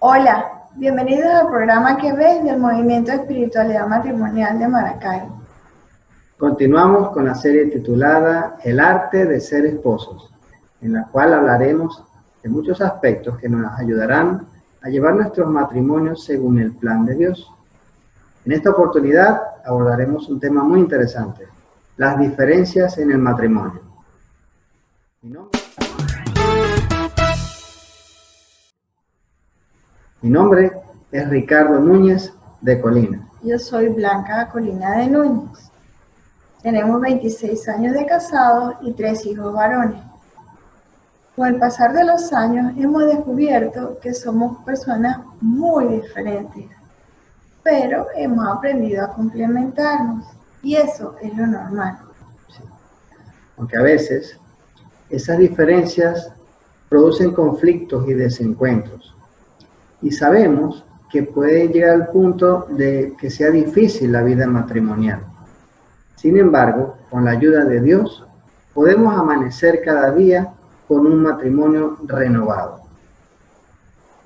Hola, bienvenidos al programa que ves del Movimiento de Espiritualidad Matrimonial de Maracaibo. Continuamos con la serie titulada El arte de ser esposos, en la cual hablaremos de muchos aspectos que nos ayudarán a llevar nuestros matrimonios según el plan de Dios. En esta oportunidad abordaremos un tema muy interesante, las diferencias en el matrimonio. Mi nombre es Ricardo Núñez de Colina. Yo soy Blanca Colina de Núñez. Tenemos 26 años de casados y 3 hijos varones. Con el pasar de los años hemos descubierto que somos personas muy diferentes, pero hemos aprendido a complementarnos y eso es lo normal. Sí. Aunque a veces esas diferencias producen conflictos y desencuentros. Y sabemos que puede llegar al punto de que sea difícil la vida matrimonial. Sin embargo, con la ayuda de Dios, podemos amanecer cada día con un matrimonio renovado.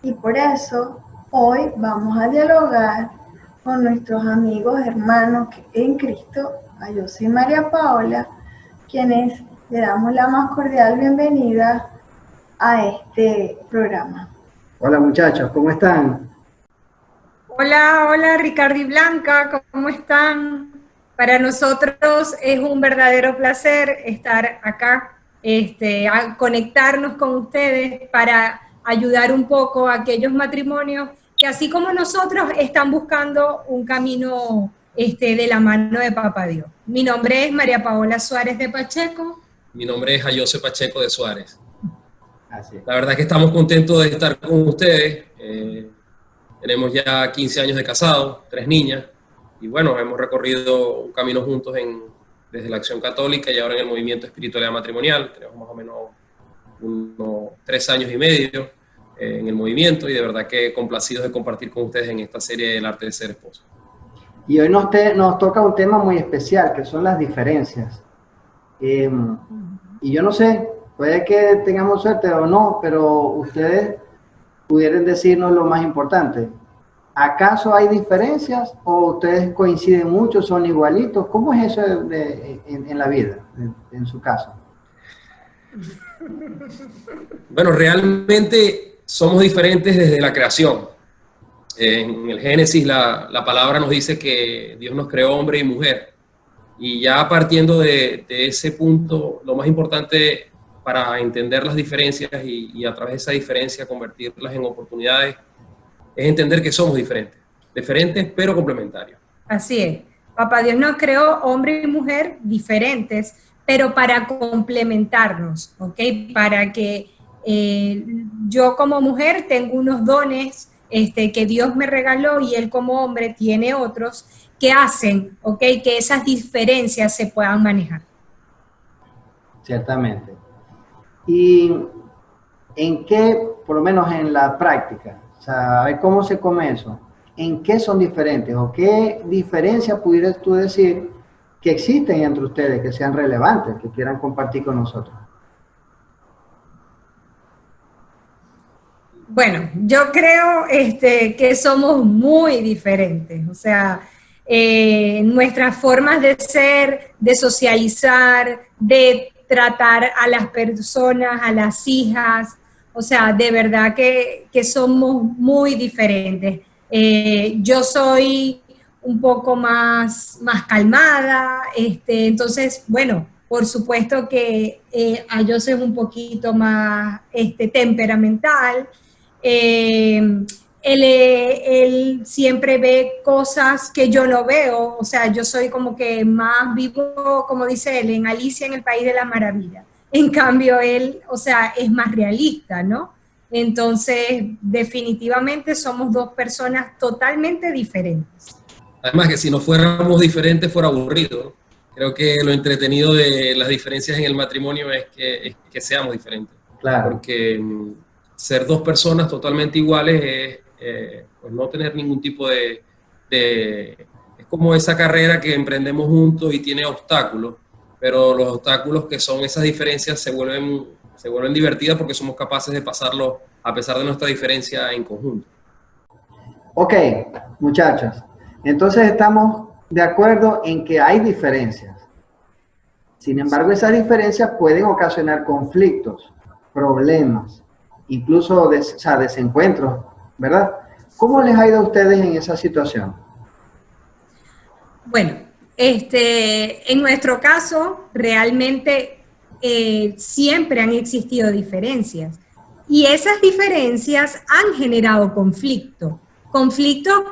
Y por eso, hoy vamos a dialogar con nuestros amigos, hermanos en Cristo, a José y María Paola, quienes le damos la más cordial bienvenida a este programa. Hola muchachos, ¿cómo están? Hola Ricardo y Blanca, ¿cómo están? Para nosotros es un verdadero placer estar acá, a conectarnos con ustedes para ayudar un poco a aquellos matrimonios que así como nosotros están buscando un camino de la mano de Papá Dios. Mi nombre es María Paola Suárez de Pacheco. Mi nombre es José Pacheco de Suárez. Así es. La verdad que estamos contentos de estar con ustedes. Tenemos ya 15 años de casados, 3 niñas, y bueno, hemos recorrido un camino juntos desde la Acción Católica y ahora en el Movimiento Espiritualidad Matrimonial. Tenemos más o menos unos 3 años y medio en el movimiento y de verdad que complacidos de compartir con ustedes en esta serie del arte de ser esposo. Y hoy nos toca un tema muy especial, que son las diferencias. Y yo no sé, puede que tengamos suerte o no, pero ustedes pudieran decirnos lo más importante. ¿Acaso hay diferencias o ustedes coinciden mucho, son igualitos? ¿Cómo es eso en la vida, en su caso? Bueno, realmente somos diferentes desde la creación. En el Génesis la palabra nos dice que Dios nos creó hombre y mujer. Y ya partiendo de ese punto, lo más importante para entender las diferencias y a través de esa diferencia convertirlas en oportunidades es entender que somos diferentes pero complementarios. Así es. Papá Dios nos creó hombre y mujer diferentes, pero para complementarnos, ¿ok? Para que yo como mujer tengo unos dones que Dios me regaló y él como hombre tiene otros que hacen, ¿ok? Que esas diferencias se puedan manejar. Ciertamente. ¿Y en qué, por lo menos en la práctica, o sea, a ver cómo se come eso, en qué son diferentes o qué diferencias pudieras tú decir que existen entre ustedes, que sean relevantes, que quieran compartir con nosotros? Bueno, yo creo que somos muy diferentes, o sea, nuestras formas de ser, de socializar, de tratar a las personas, a las hijas, o sea, de verdad que somos muy diferentes. Yo soy un poco más calmada, entonces, bueno, por supuesto que yo soy un poquito más temperamental. Él siempre ve cosas que yo no veo, o sea, yo soy como que más vivo, como dice él, en Alicia en el País de la Maravilla. En cambio, él, o sea, es más realista, ¿no? Entonces, definitivamente somos dos personas totalmente diferentes. Además que si no fuéramos diferentes fuera aburrido. Creo que lo entretenido de las diferencias en el matrimonio es que seamos diferentes. Claro. Porque ser dos personas totalmente iguales es pues no tener ningún tipo es como esa carrera que emprendemos juntos y tiene obstáculos, pero los obstáculos que son esas diferencias se vuelven divertidas porque somos capaces de pasarlo a pesar de nuestra diferencia en conjunto. Ok, muchachos, entonces estamos de acuerdo en que hay diferencias. Sin embargo, esas diferencias pueden ocasionar conflictos, problemas, incluso desencuentros, ¿verdad? ¿Cómo les ha ido a ustedes en esa situación? Bueno, en nuestro caso, realmente siempre han existido diferencias y esas diferencias han generado conflictos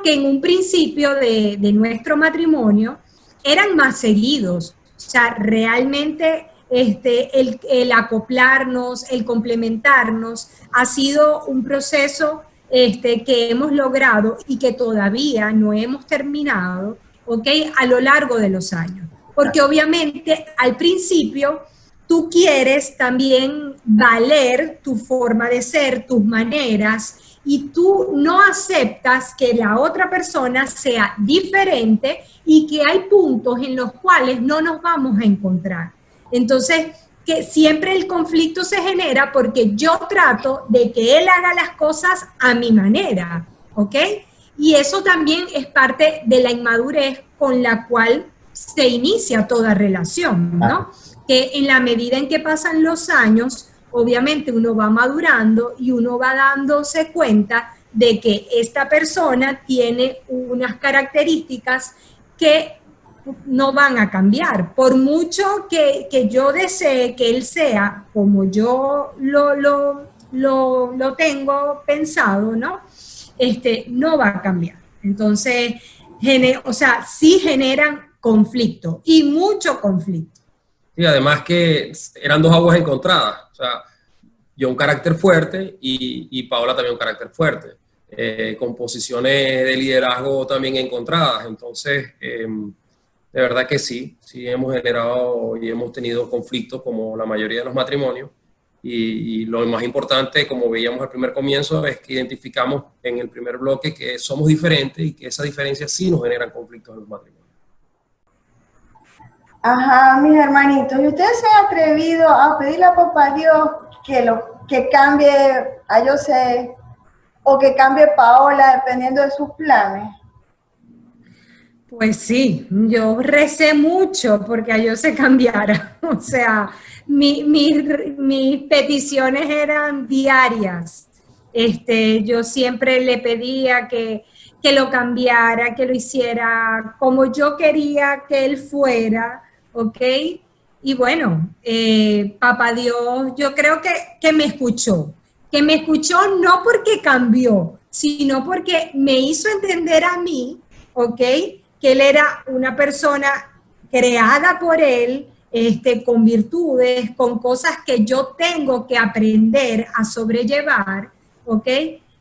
que en un principio de nuestro matrimonio eran más seguidos. O sea, realmente el acoplarnos, el complementarnos, ha sido un proceso que hemos logrado y que todavía no hemos terminado, ¿ok? A lo largo de los años. Porque obviamente al principio tú quieres también valer tu forma de ser, tus maneras, y tú no aceptas que la otra persona sea diferente y que hay puntos en los cuales no nos vamos a encontrar. Entonces, que siempre el conflicto se genera porque yo trato de que él haga las cosas a mi manera, ¿ok? Y eso también es parte de la inmadurez con la cual se inicia toda relación, ¿no? Que en la medida en que pasan los años, obviamente uno va madurando y uno va dándose cuenta de que esta persona tiene unas características que no van a cambiar. Por mucho que yo desee que él sea como yo lo tengo pensado, ¿no? No va a cambiar. Entonces, o sea, sí generan conflicto y mucho conflicto. Y además que eran dos aguas encontradas. O sea, yo un carácter fuerte y Paola también un carácter fuerte, con posiciones de liderazgo también encontradas. Entonces, de verdad que sí hemos generado y hemos tenido conflictos como la mayoría de los matrimonios. Y lo más importante, como veíamos al primer comienzo, es que identificamos en el primer bloque que somos diferentes y que esas diferencias sí nos generan conflictos en los matrimonios. Ajá, mis hermanitos, ¿y ustedes se han atrevido a pedirle a papá Dios que cambie a José o que cambie Paola dependiendo de sus planes? Pues sí, yo recé mucho porque a yo se cambiara. O sea, mis peticiones eran diarias. Yo siempre le pedía que lo cambiara, que lo hiciera como yo quería que él fuera, ¿ok? Y bueno, Papá Dios, yo creo que me escuchó no porque cambió, sino porque me hizo entender a mí, ¿ok?, que él era una persona creada por él, con virtudes, con cosas que yo tengo que aprender a sobrellevar, ¿ok?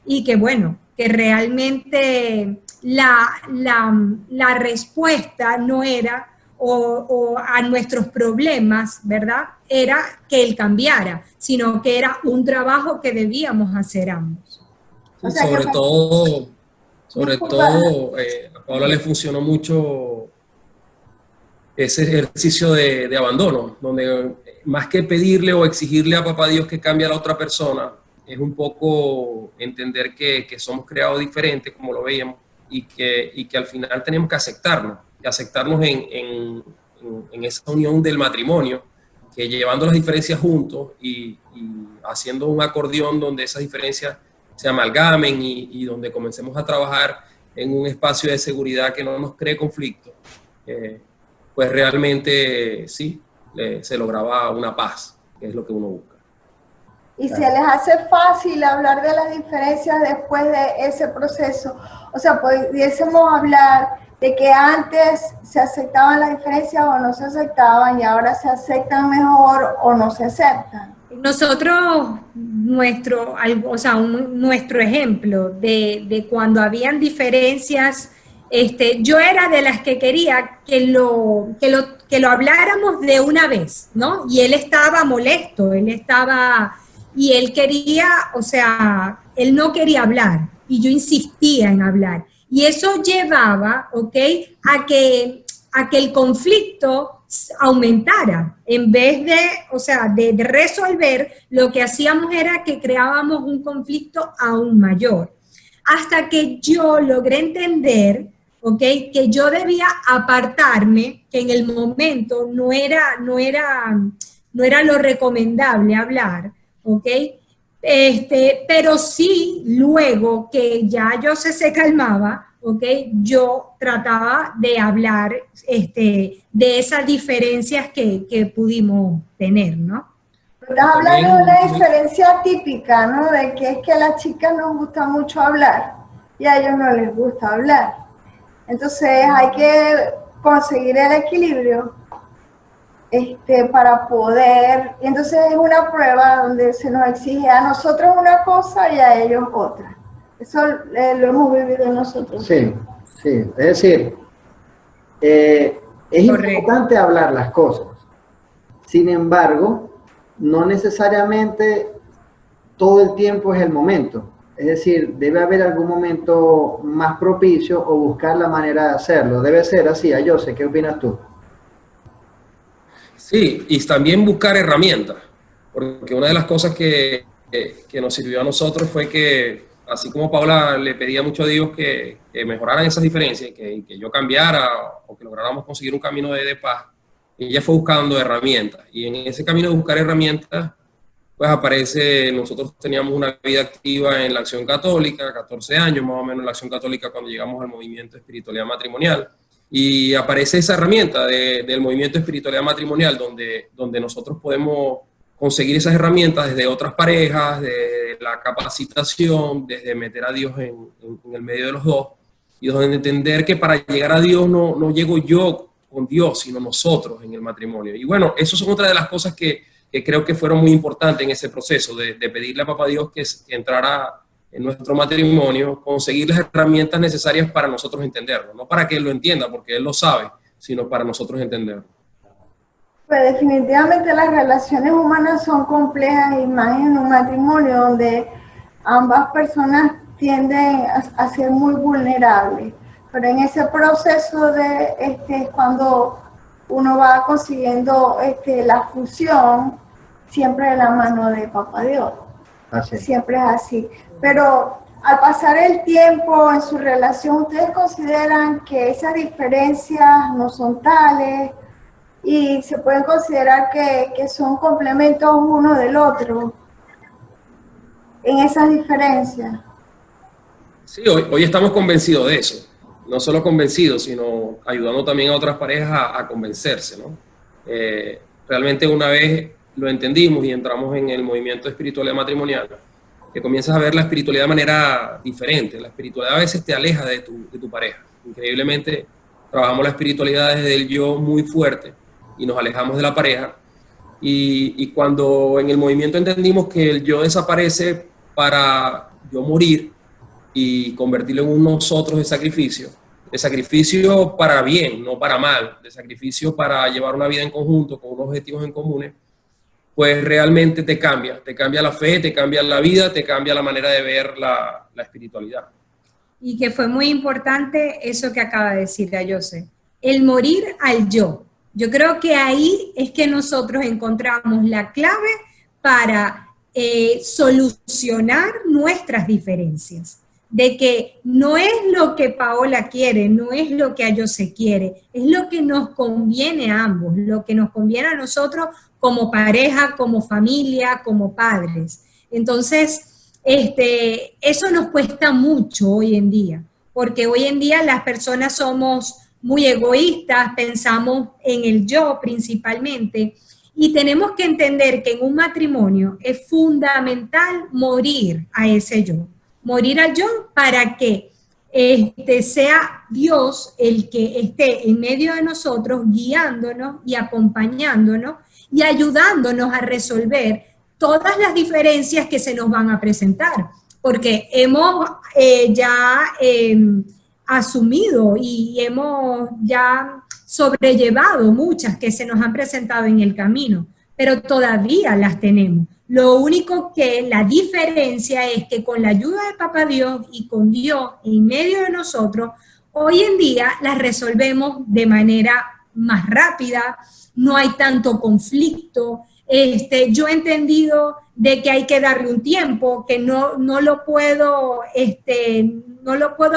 Y que bueno, que realmente la respuesta no era o a nuestros problemas, ¿verdad? Era que él cambiara, sino que era un trabajo que debíamos hacer ambos. O sea, sobre todo, a Paola le funcionó mucho ese ejercicio de abandono, donde más que pedirle o exigirle a papá Dios que cambie a la otra persona, es un poco entender que somos creados diferentes, como lo veíamos, y que al final tenemos que aceptarnos en esa unión del matrimonio, que llevando las diferencias juntos y haciendo un acordeón donde esas diferencias se amalgamen y donde comencemos a trabajar en un espacio de seguridad que no nos cree conflicto, pues realmente sí, se lograba una paz, que es lo que uno busca. Y se les hace fácil hablar de las diferencias después de ese proceso. O sea, pudiésemos hablar de que antes se aceptaban las diferencias o no se aceptaban y ahora se aceptan mejor o no se aceptan. Nosotros, nuestro ejemplo de cuando habían diferencias, yo era de las que quería que lo habláramos de una vez, ¿no? Y él estaba molesto, y él quería, o sea, él no quería hablar, y yo insistía en hablar. Y eso llevaba, ¿ok?, a que el conflicto aumentara. En vez de resolver, lo que hacíamos era que creábamos un conflicto aún mayor. hasta que yo logré entender, ¿ok?, que yo debía apartarme, que en el momento no era lo recomendable hablar, ¿ok? Pero sí, luego que ya yo se calmaba, ¿ok?, yo trataba de hablar de esas diferencias que pudimos tener, ¿no? Estás hablando de una diferencia típica, ¿no? De que es que a las chicas nos gusta mucho hablar y a ellos no les gusta hablar. Entonces hay que conseguir el equilibrio para poder, y entonces es una prueba donde se nos exige a nosotros una cosa y a ellos otra. Eso lo hemos vivido nosotros. Sí, sí, es decir, es importante hablar las cosas. Sin embargo, no necesariamente todo el tiempo es el momento. Es decir, debe haber algún momento más propicio o buscar la manera de hacerlo. Debe ser así. Ayose, ¿qué opinas tú? Sí, y también buscar herramientas, porque una de las cosas que nos sirvió a nosotros fue que, así como Paula le pedía mucho a Dios que mejoraran esas diferencias, que yo cambiara o que lográramos conseguir un camino de paz, ella fue buscando herramientas, y en ese camino de buscar herramientas, pues aparece, nosotros teníamos una vida activa en la Acción Católica, 14 años más o menos en la Acción Católica cuando llegamos al movimiento de espiritualidad matrimonial, y aparece esa herramienta del movimiento de espiritualidad matrimonial donde nosotros podemos conseguir esas herramientas desde otras parejas, desde la capacitación, desde meter a Dios en el medio de los dos, y donde entender que para llegar a Dios no llego yo con Dios, sino nosotros en el matrimonio. Y bueno, eso son otra de las cosas que creo que fueron muy importantes en ese proceso, de pedirle a Papá Dios que entrara en nuestro matrimonio, conseguir las herramientas necesarias para nosotros entenderlo, no para que Él lo entienda, porque Él lo sabe, sino para nosotros entenderlo. Pues definitivamente las relaciones humanas son complejas, y más en un matrimonio donde ambas personas tienden a ser muy vulnerables. Pero en ese proceso es cuando uno va consiguiendo la fusión, siempre de la mano de Papá Dios. Así. Siempre es así. Pero al pasar el tiempo en su relación, ¿ustedes consideran que esas diferencias no son tales y se pueden considerar que son complementos uno del otro en esas diferencias? Sí, hoy estamos convencidos de eso. No solo convencidos, sino ayudando también a otras parejas a convencerse, ¿no? Realmente una vez lo entendimos y entramos en el movimiento de espiritualidad matrimonial, que comienzas a ver la espiritualidad de manera diferente. La espiritualidad a veces te aleja de tu pareja. Increíblemente trabajamos la espiritualidad desde el yo muy fuerte y nos alejamos de la pareja. Y cuando en el movimiento entendimos que el yo desaparece para yo morir y convertirlo en un nosotros de sacrificio para bien, no para mal, de sacrificio para llevar una vida en conjunto con unos objetivos en comunes, pues realmente te cambia la fe, te cambia la vida, te cambia la manera de ver la espiritualidad. Y que fue muy importante eso que acaba de decir Ayose, el morir al yo. Yo creo que ahí es que nosotros encontramos la clave para solucionar nuestras diferencias. De que no es lo que Paola quiere, no es lo que Ayose quiere, es lo que nos conviene a ambos, lo que nos conviene a nosotros como pareja, como familia, como padres. Entonces, eso nos cuesta mucho hoy en día, porque hoy en día las personas somos muy egoístas, pensamos en el yo principalmente, y tenemos que entender que en un matrimonio es fundamental morir a ese yo. Morir al yo para que sea Dios el que esté en medio de nosotros, guiándonos y acompañándonos y ayudándonos a resolver todas las diferencias que se nos van a presentar, porque hemos asumido y hemos ya sobrellevado muchas que se nos han presentado en el camino, pero todavía las tenemos. Lo único que la diferencia es que con la ayuda de Papá Dios y con Dios en medio de nosotros, hoy en día las resolvemos de manera más rápida, no hay tanto conflicto, yo he entendido de que hay que darle un tiempo, que no lo puedo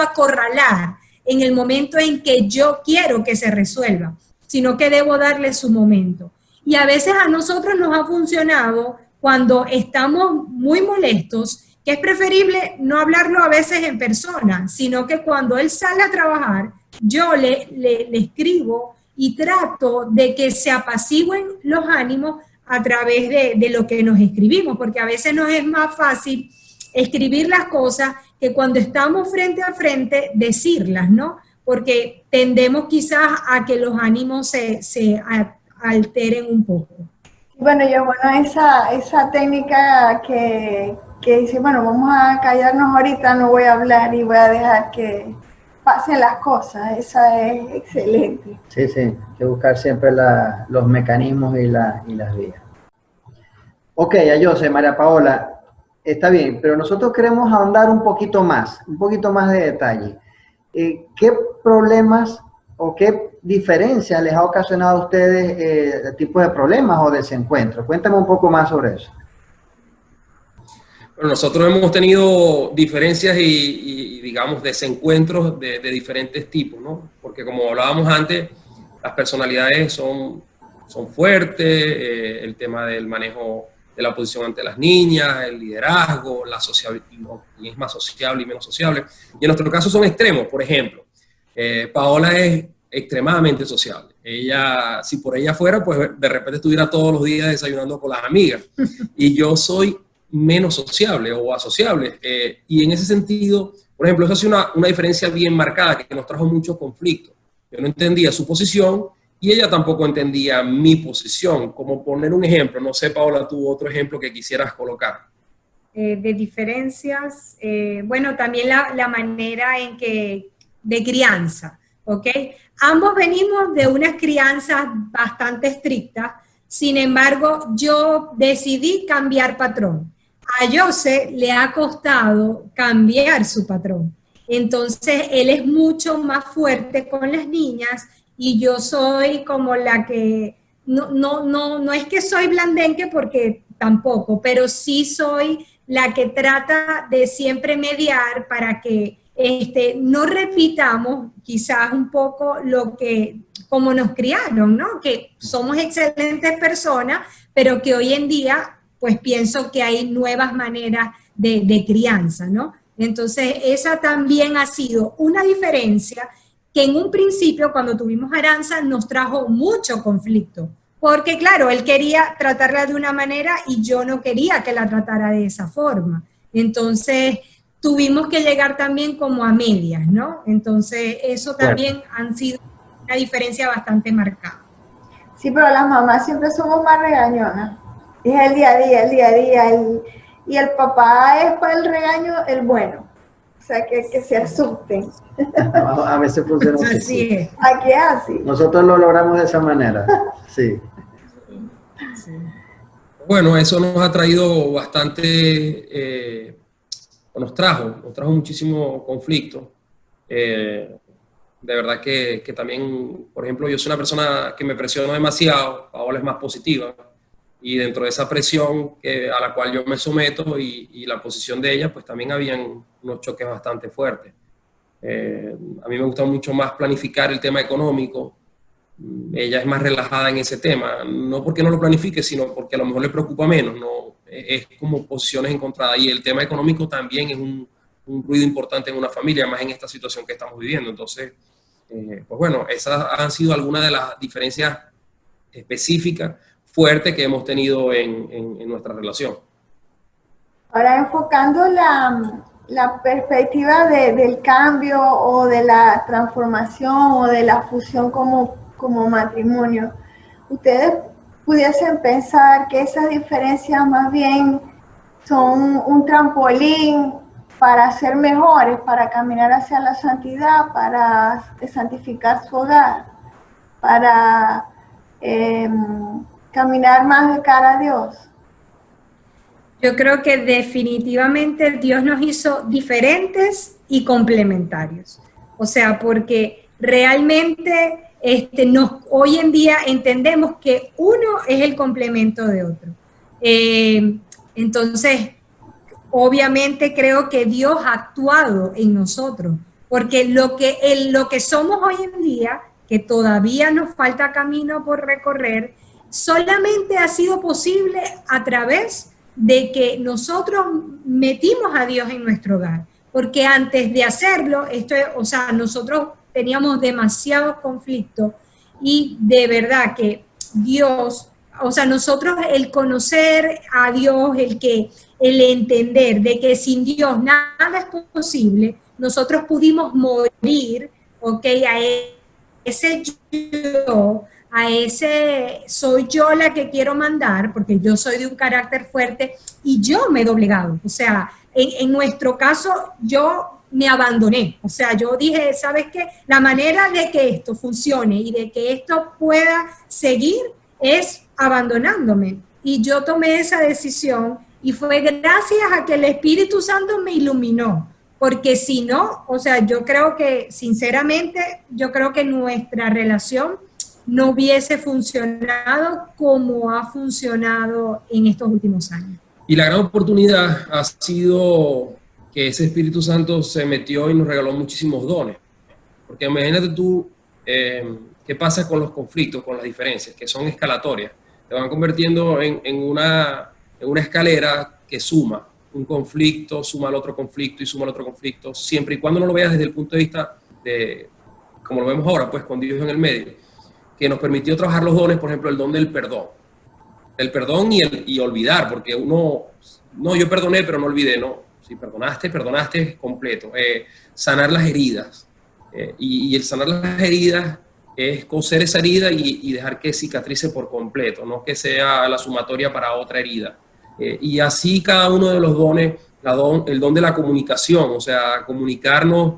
acorralar en el momento en que yo quiero que se resuelva, sino que debo darle su momento. Y a veces a nosotros nos ha funcionado cuando estamos muy molestos, que es preferible no hablarlo a veces en persona, sino que cuando él sale a trabajar, yo le escribo y trato de que se apacigüen los ánimos a través de lo que nos escribimos, porque a veces nos es más fácil escribir las cosas que cuando estamos frente a frente decirlas, ¿no? Porque tendemos quizás a que los ánimos se alteren un poco. Bueno, esa técnica que dice, bueno, vamos a callarnos ahorita, no voy a hablar y voy a dejar que pasen las cosas, esa es excelente. Sí, hay que buscar siempre los mecanismos y las vías. Ok, Ayose, María Paola, está bien, pero nosotros queremos ahondar un poquito más de detalle. ¿Qué problemas o qué diferencias les ha ocasionado a ustedes el tipo de problemas o desencuentros? Cuéntame un poco más sobre eso. Bueno, nosotros hemos tenido diferencias y digamos, desencuentros de diferentes tipos, ¿no? Porque como hablábamos antes, las personalidades son fuertes, el tema del manejo de la posición ante las niñas, el liderazgo, la sociabilidad, y es más sociable y menos sociable. Y en nuestro caso son extremos, por ejemplo. Paola es extremadamente sociable. Ella, si por ella fuera, pues de repente estuviera todos los días desayunando con las amigas. Y yo soy menos sociable o asociable. Y en ese sentido, por ejemplo, eso hace una diferencia bien marcada que nos trajo muchos conflictos. Yo no entendía su posición y ella tampoco entendía mi posición. Como poner un ejemplo, no sé, Paola, tú otro ejemplo que quisieras colocar. De diferencias, bueno, también la manera en que, de crianza, ¿ok? Ambos venimos de unas crianzas bastante estrictas, sin embargo, yo decidí cambiar patrón. A Jose le ha costado cambiar su patrón. Entonces, él es mucho más fuerte con las niñas y yo soy como la que, no es que soy blandengue porque tampoco, pero sí soy la que trata de siempre mediar para que no repitamos quizás un poco como nos criaron, ¿no? Que somos excelentes personas, pero que hoy en día, pues pienso que hay nuevas maneras de crianza, ¿no? Entonces, esa también ha sido una diferencia que en un principio, cuando tuvimos a Aranza, nos trajo mucho conflicto. Porque, claro, él quería tratarla de una manera y yo no quería que la tratara de esa forma. Entonces, tuvimos que llegar también como a medias, ¿no? Entonces, eso también han sido una diferencia bastante marcada. Sí, pero las mamás siempre somos más regañonas. Es el día a día, y el papá es para el regaño el bueno. O sea, que se asusten. A veces funciona así. Así es. Aquí es así. Nosotros lo logramos de esa manera, sí. Bueno, eso nos ha traído bastante, nos trajo muchísimo conflicto. De verdad que también, por ejemplo, yo soy una persona que me presiono demasiado, Paola es más positiva, y dentro de esa presión a la cual yo me someto y la posición de ella, pues también habían unos choques bastante fuertes. A mí me gusta mucho más planificar el tema económico. Ella es más relajada en ese tema, no porque no lo planifique, sino porque a lo mejor le preocupa menos, ¿no? Es como posiciones encontradas, y el tema económico también es un ruido importante en una familia, más en esta situación que estamos viviendo. Entonces, pues bueno, esas han sido algunas de las diferencias específicas, fuertes que hemos tenido en nuestra relación. Ahora, enfocando la perspectiva del cambio o de la transformación o de la fusión como matrimonio, ¿ustedes pudiesen pensar que esas diferencias más bien son un trampolín para ser mejores, para caminar hacia la santidad, para santificar su hogar, para caminar más de cara a Dios? Yo creo que definitivamente Dios nos hizo diferentes y complementarios. O sea, porque realmente hoy en día entendemos que uno es el complemento de otro. Entonces, obviamente creo que Dios ha actuado en nosotros, porque lo que somos hoy en día, que todavía nos falta camino por recorrer, solamente ha sido posible a través de que nosotros metimos a Dios en nuestro hogar, porque antes de hacerlo, nosotros teníamos demasiados conflictos y de verdad que Dios, nosotros el conocer a Dios, el entender de que sin Dios nada es posible, nosotros pudimos morir, ¿ok? A ese yo, a ese soy yo la que quiero mandar, porque yo soy de un carácter fuerte y yo me he doblegado. O sea, en nuestro caso, yo me abandoné. O sea, yo dije, ¿sabes qué? La manera de que esto funcione y de que esto pueda seguir es abandonándome. Y yo tomé esa decisión y fue gracias a que el Espíritu Santo me iluminó. Porque si no, o sea, yo creo que, sinceramente, yo creo que nuestra relación no hubiese funcionado como ha funcionado en estos últimos años. Y la gran oportunidad ha sido que ese Espíritu Santo se metió y nos regaló muchísimos dones. Porque imagínate tú qué pasa con los conflictos, con las diferencias, que son escalatorias. Te van convirtiendo en una escalera que suma. Un conflicto suma al otro conflicto y suma al otro conflicto, siempre y cuando no lo veas desde el punto de vista de, como lo vemos ahora, pues con Dios en el medio, que nos permitió trabajar los dones, por ejemplo, el don del perdón y olvidar, porque uno, no, yo perdoné, pero no olvidé, no, si perdonaste completo, sanar las heridas, y el sanar las heridas es coser esa herida y dejar que cicatrice por completo, no que sea la sumatoria para otra herida. Y así cada uno de los dones, el don de la comunicación, o sea, comunicarnos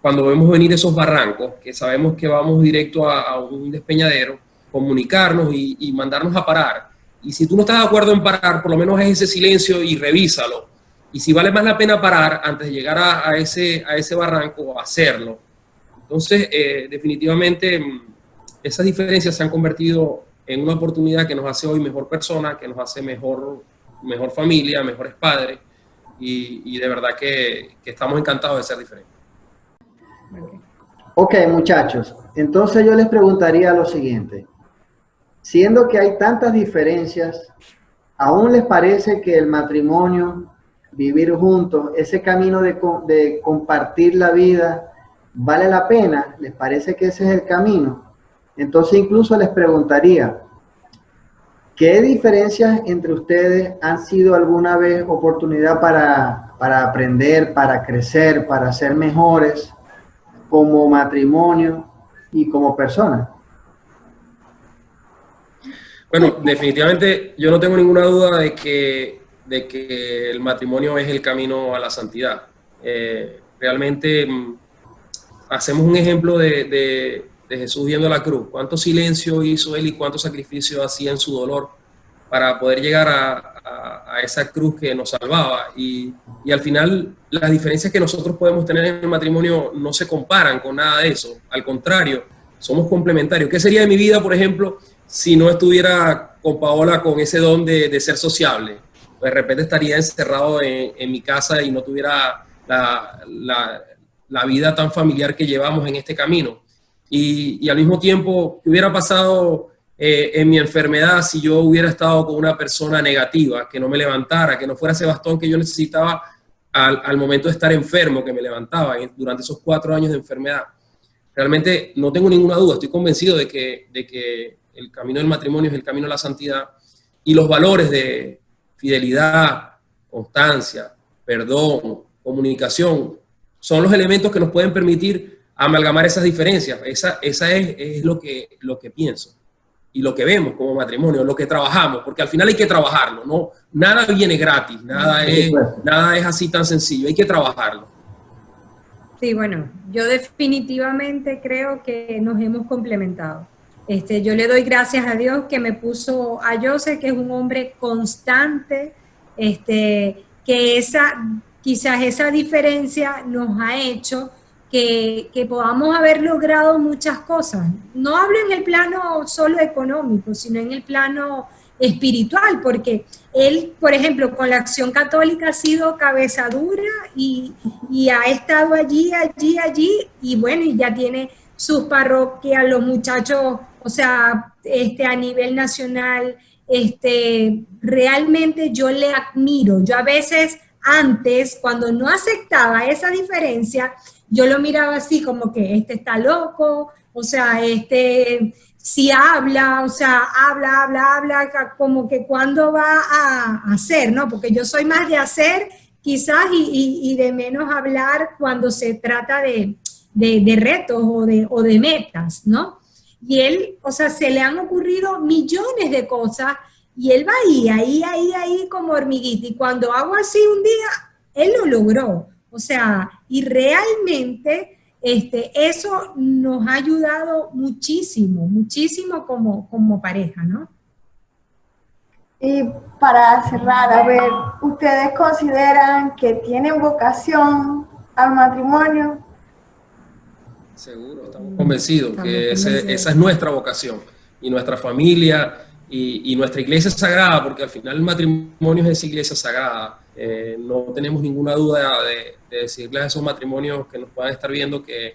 cuando vemos venir esos barrancos, que sabemos que vamos directo a un despeñadero, comunicarnos y mandarnos a parar. Y si tú no estás de acuerdo en parar, por lo menos es ese silencio y revísalo. Y si vale más la pena parar antes de llegar a ese barranco, hacerlo. Entonces, definitivamente, esas diferencias se han convertido en una oportunidad que nos hace hoy mejor persona, que nos hace mejor familia, mejores padres, y de verdad que estamos encantados de ser diferentes. Ok, muchachos, entonces yo les preguntaría lo siguiente. Siendo que hay tantas diferencias, ¿aún les parece que el matrimonio, vivir juntos, ese camino de compartir la vida, vale la pena? ¿Les parece que ese es el camino? Entonces incluso les preguntaría, ¿qué diferencias entre ustedes han sido alguna vez oportunidad para aprender, para crecer, para ser mejores como matrimonio y como personas? Bueno, definitivamente yo no tengo ninguna duda de que el matrimonio es el camino a la santidad. Realmente hacemos un ejemplo de Jesús yendo a la cruz. Cuánto silencio hizo él y cuánto sacrificio hacía en su dolor para poder llegar a esa cruz que nos salvaba. Y al final, las diferencias que nosotros podemos tener en el matrimonio no se comparan con nada de eso. Al contrario, somos complementarios. ¿Qué sería de mi vida, por ejemplo, si no estuviera con Paola con ese don de ser sociable? De repente estaría encerrado en mi casa y no tuviera la vida tan familiar que llevamos en este camino. Y al mismo tiempo, ¿qué hubiera pasado en mi enfermedad si yo hubiera estado con una persona negativa, que no me levantara, que no fuera ese bastón que yo necesitaba al momento de estar enfermo, que me levantaba durante esos 4 años de enfermedad? Realmente no tengo ninguna duda, estoy convencido de que el camino del matrimonio es el camino a la santidad, y los valores de fidelidad, constancia, perdón, comunicación, son los elementos que nos pueden permitir amalgamar esas diferencias. Esa es lo que pienso y lo que vemos como matrimonio, lo que trabajamos, porque al final hay que trabajarlo, ¿no? Nada viene gratis, nada es así tan sencillo, hay que trabajarlo. Sí, bueno, yo definitivamente creo que nos hemos complementado. Yo le doy gracias a Dios que me puso a Joseph, que es un hombre constante, que quizás esa diferencia nos ha hecho que podamos haber logrado muchas cosas. No hablo en el plano solo económico, sino en el plano espiritual, porque él, por ejemplo, con la Acción Católica ha sido cabeza dura y ha estado allí, y bueno, y ya tiene sus parroquias, los muchachos, o sea, a nivel nacional, realmente yo le admiro. Yo a veces, antes, cuando no aceptaba esa diferencia, yo lo miraba así como que está loco, o sea, si habla, o sea, habla, como que cuándo va a hacer, ¿no? Porque yo soy más de hacer quizás y de menos hablar cuando se trata de retos o de metas, ¿no? Y él, o sea, se le han ocurrido millones de cosas y él va ahí como hormiguita, y cuando hago así un día, él lo logró. O sea, y realmente eso nos ha ayudado muchísimo, muchísimo como pareja, ¿no? Y para cerrar, a ver, ¿ustedes consideran que tienen vocación al matrimonio? Seguro, estamos convencidos que esa es nuestra vocación, y nuestra familia y nuestra iglesia sagrada, porque al final el matrimonio es esa iglesia sagrada. No tenemos ninguna duda de decirles a esos matrimonios que nos puedan estar viendo que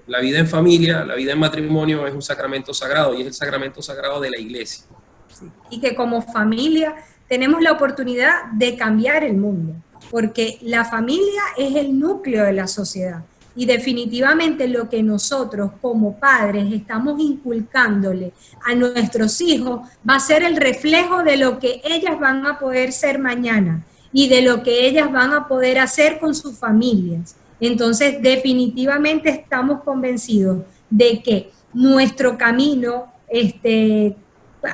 la vida en familia, la vida en matrimonio es un sacramento sagrado, y es el sacramento sagrado de la iglesia. Sí. Y que como familia tenemos la oportunidad de cambiar el mundo, porque la familia es el núcleo de la sociedad. Y definitivamente lo que nosotros como padres estamos inculcándole a nuestros hijos va a ser el reflejo de lo que ellas van a poder ser mañana y de lo que ellas van a poder hacer con sus familias. Entonces, definitivamente estamos convencidos de que nuestro camino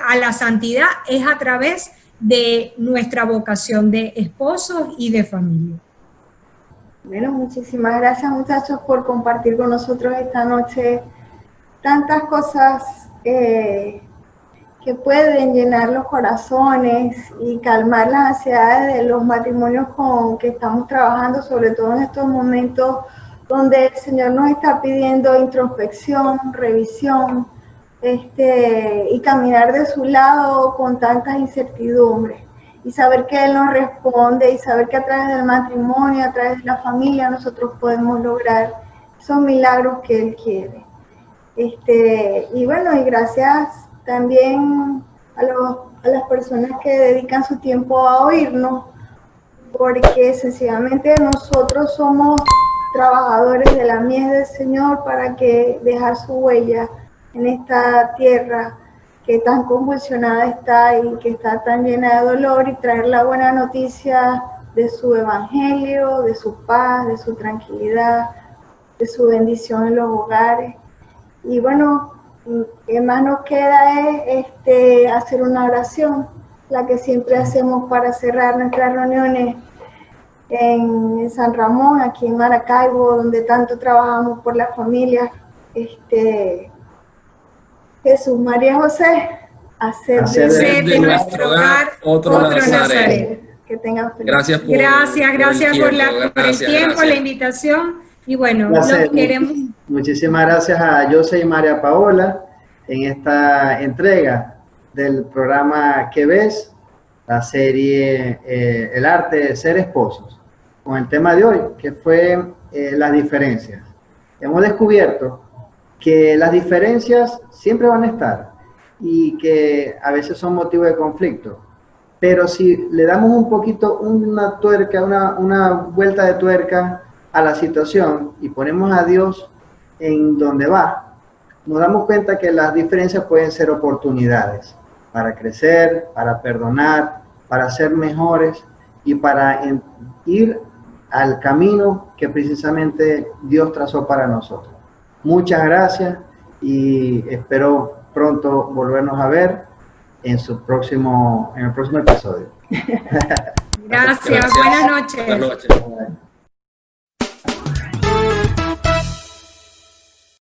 a la santidad es a través de nuestra vocación de esposos y de familia. Bueno, muchísimas gracias, muchachos, por compartir con nosotros esta noche tantas cosas que pueden llenar los corazones y calmar las ansiedades de los matrimonios con que estamos trabajando, sobre todo en estos momentos donde el Señor nos está pidiendo introspección, revisión, y caminar de su lado con tantas incertidumbres. Y saber que Él nos responde, y saber que a través del matrimonio, a través de la familia, nosotros podemos lograr esos milagros que Él quiere. Y bueno, y gracias también a las personas que dedican su tiempo a oírnos, porque sencillamente nosotros somos trabajadores de la mies del Señor para que dejar su huella en esta tierra que tan convulsionada está y que está tan llena de dolor, y traer la buena noticia de su evangelio, de su paz, de su tranquilidad, de su bendición en los hogares. Y bueno, ¿qué más nos queda? Es hacer una oración, la que siempre hacemos para cerrar nuestras reuniones en San Ramón, aquí en Maracaibo, donde tanto trabajamos por la familia. Jesús, María, José, hacer de nuestro hogar otro Nazaret. Que tengan feliz. Gracias por el tiempo, la invitación, y bueno, lo queremos. Muchísimas gracias a José y María Paola en esta entrega del programa ¿Qué ves?, la serie El arte de ser esposos, con el tema de hoy, que fue las diferencias. Hemos descubierto que las diferencias siempre van a estar y que a veces son motivo de conflicto, pero si le damos un poquito una tuerca, una vuelta de tuerca a la situación y ponemos a Dios en donde va, nos damos cuenta que las diferencias pueden ser oportunidades para crecer, para perdonar, para ser mejores y para ir al camino que precisamente Dios trazó para nosotros. Muchas gracias y espero pronto volvernos a ver en el próximo episodio. Gracias. Buenas noches. Buenas noches.